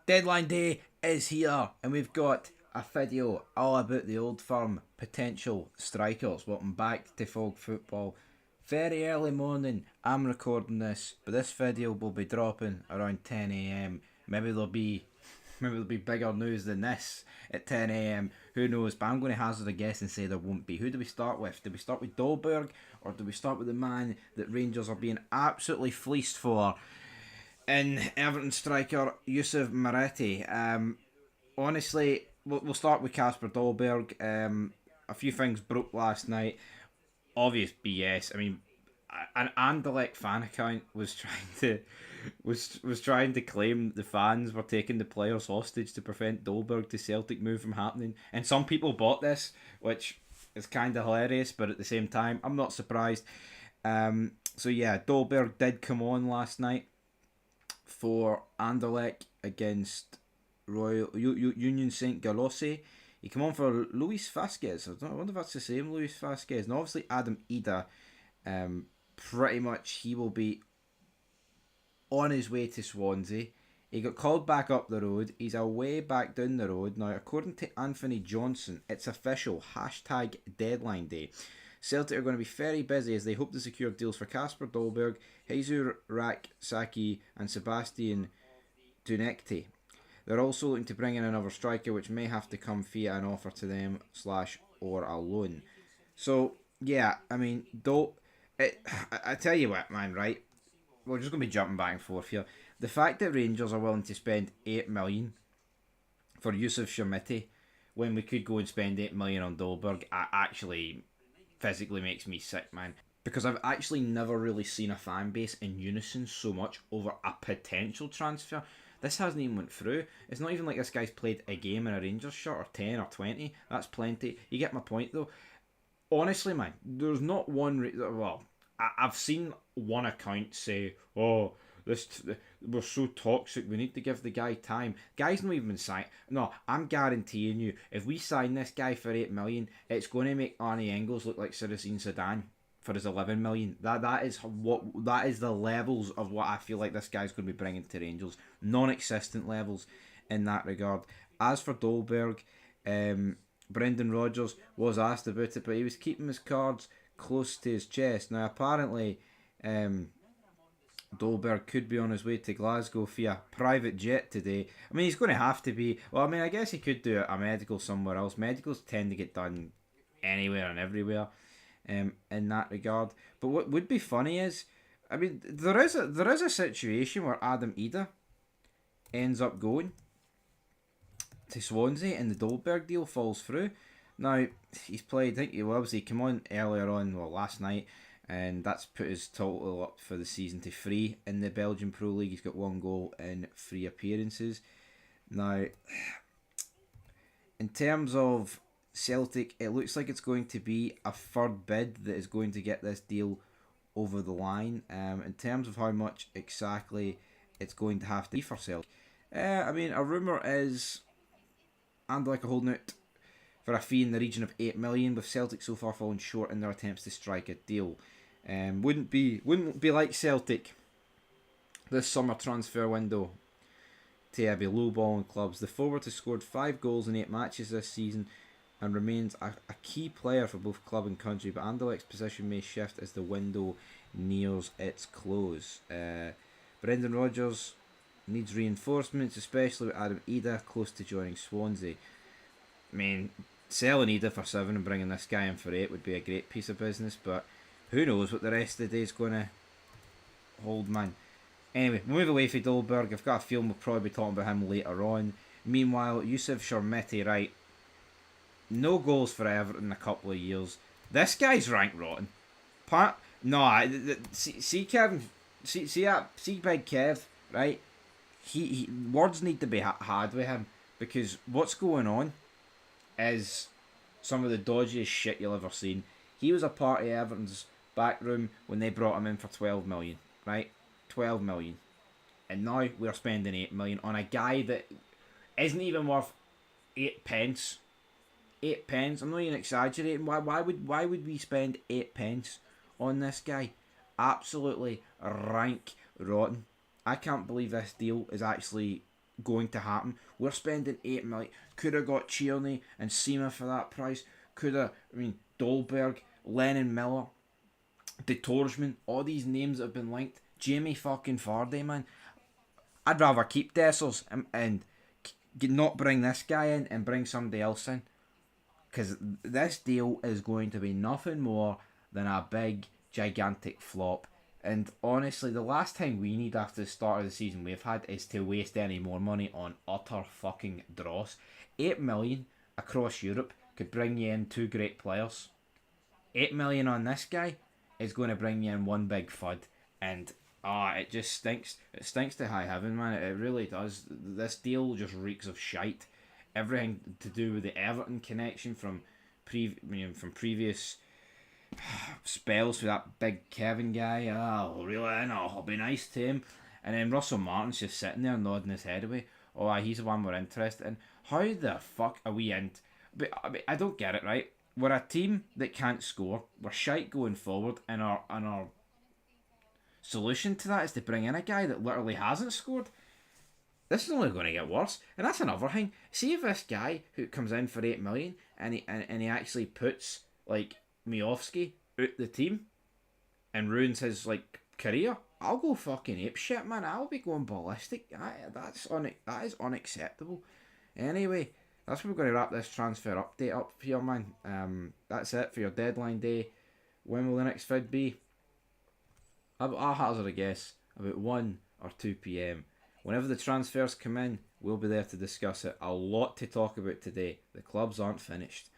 Deadline day is here, and we've got a video all about the Old Firm potential strikers. Welcome back to Fog Football. Very early morning, I'm recording this, but this video will be dropping around 10 a.m. Maybe there'll be bigger news than this at 10 a.m. Who knows? But I'm going to hazard a guess and say there won't be. Who do we start with? Do we start with Dolberg, or do we start with the man that Rangers are being absolutely fleeced for? In Everton striker Yusuf Maretti. Honestly, we'll start with Casper Dolberg. A few things broke last night. Obvious BS. I mean, an Anderlecht fan account was trying to claim the fans were taking the players hostage to prevent Dolberg to Celtic move from happening, and some people bought this, which is kind of hilarious. But at the same time, I'm not surprised. So yeah, Dolberg did come on last night for Anderlecht against Union Saint Galossi. He came on for Luis Vasquez. I wonder if that's the same Luis Vasquez. And obviously Adam Ida, pretty much he will be on his way to Swansea. He got called back up the road. He's away back down the road. Now, according to Anthony Johnson, it's official. Hashtag deadline day. Celtic are going to be very busy as they hope to secure deals for Casper Dolberg, Jesus Saki, and Sebastian Dunekti. They're also looking to bring in another striker, which may have to come via an offer to them / or a loan. So yeah, I mean, I tell you what, man, right? We're just going to be jumping back and forth here. The fact that Rangers are willing to spend 8 million for Yusuf Shamiti when we could go and spend 8 million on Dolberg, actually physically makes me sick, man. Because I've actually never really seen a fan base in unison so much over a potential transfer. This hasn't even went through. It's not even like this guy's played a game in a Rangers shirt, or 10 or 20. That's plenty. You get my point though. Honestly, man, there's not one. Well, I've seen one account say, "Oh, we're so toxic. We need to give the guy time." Guy's not even signed. No, I'm guaranteeing you, if we sign this guy for 8 million, it's going to make Arnie Engels look like Siracine Sedan for his 11 million. That is the levels of what I feel like this guy's going to be bringing to Rangers. Non-existent levels in that regard. As for Dolberg, Brendan Rodgers was asked about it, but he was keeping his cards close to his chest. Now, apparently, Dolberg could be on his way to Glasgow via private jet today. I mean, he's going to have to be. Well, I mean, I guess he could do a medical somewhere else. Medicals tend to get done anywhere and everywhere, in that regard. But what would be funny is, I mean, there is a situation where Adam Ida ends up going to Swansea and the Dolberg deal falls through. Now, he's played, I think he came on earlier on, well, last night, and that's put his total up for the season to 3 in the Belgian Pro League. He's got 1 goal in 3 appearances. Now, in terms of Celtic, it looks like it's going to be a third bid that is going to get this deal over the line. In terms of how much exactly it's going to have to be for Celtic, I mean, a rumour is Anderlecht are holding out for a fee in the region of 8 million, with Celtic so far falling short in their attempts to strike a deal. Wouldn't be like Celtic this summer transfer window to be lowballing clubs. The forward has scored 5 goals in 8 matches this season and remains a key player for both club and country, but Anderlecht's position may shift as the window nears its close. Brendan Rodgers needs reinforcements, especially with Adam Ida close to joining Swansea. I mean, selling Ida for 7 and bringing this guy in for 8 would be a great piece of business, but who knows what the rest of the day is going to hold, man. Anyway, we'll move away from Dolberg. I've got a feeling we'll probably be talking about him later on. Meanwhile, Yusuf Sharmeti, right, no goals for Everton in a couple of years. This guy's rank rotten. See Kevin, see Big Kev, right? He words need to be had with him, because what's going on is some of the dodgiest shit you'll ever seen. He was a part of Everton's back room when they brought him in for 12 million, right? 12 million. And now we're spending 8 million on a guy that isn't even worth 8 pence. 8 pence. I'm not even exaggerating. Why would we spend 8 pence on this guy? Absolutely rank rotten. I can't believe this deal is actually going to happen. We're spending 8 million. Could have got Tierney and Seema for that price. Could have, Dolberg, Lennon Miller, De Torsman, all these names that have been linked. Jamie fucking Vardy, man. I'd rather keep Dessers and not bring this guy in and bring somebody else in. Because this deal is going to be nothing more than a big, gigantic flop. And honestly, the last thing we need after the start of the season we've had is to waste any more money on utter fucking dross. 8 million across Europe could bring you in 2 great players. 8 million on this guy is going to bring you in one big FUD. And it just stinks. It stinks to high heaven, man. It really does. This deal just reeks of shite. Everything to do with the Everton connection from previous spells with that big Kevin guy. Oh, really? No, I'll be nice to him. And then Russell Martin's just sitting there nodding his head away. Oh, he's the one we're interested in. How the fuck are we in? But I don't get it, right? We're a team that can't score. We're shite going forward, and our solution to that is to bring in a guy that literally hasn't scored. This is only going to get worse. And that's another thing. See if this guy who comes in for 8 million and he actually puts like Miofsky out the team and ruins his like career, I'll go fucking apeshit, man. I'll be going ballistic. That is unacceptable. Anyway, that's where we're going to wrap this transfer update up here, man. That's it for your deadline day. When will the next vid be? I'll hazard a guess about 1 or 2 p.m. Whenever the transfers come in, we'll be there to discuss it. A lot to talk about today. The clubs aren't finished.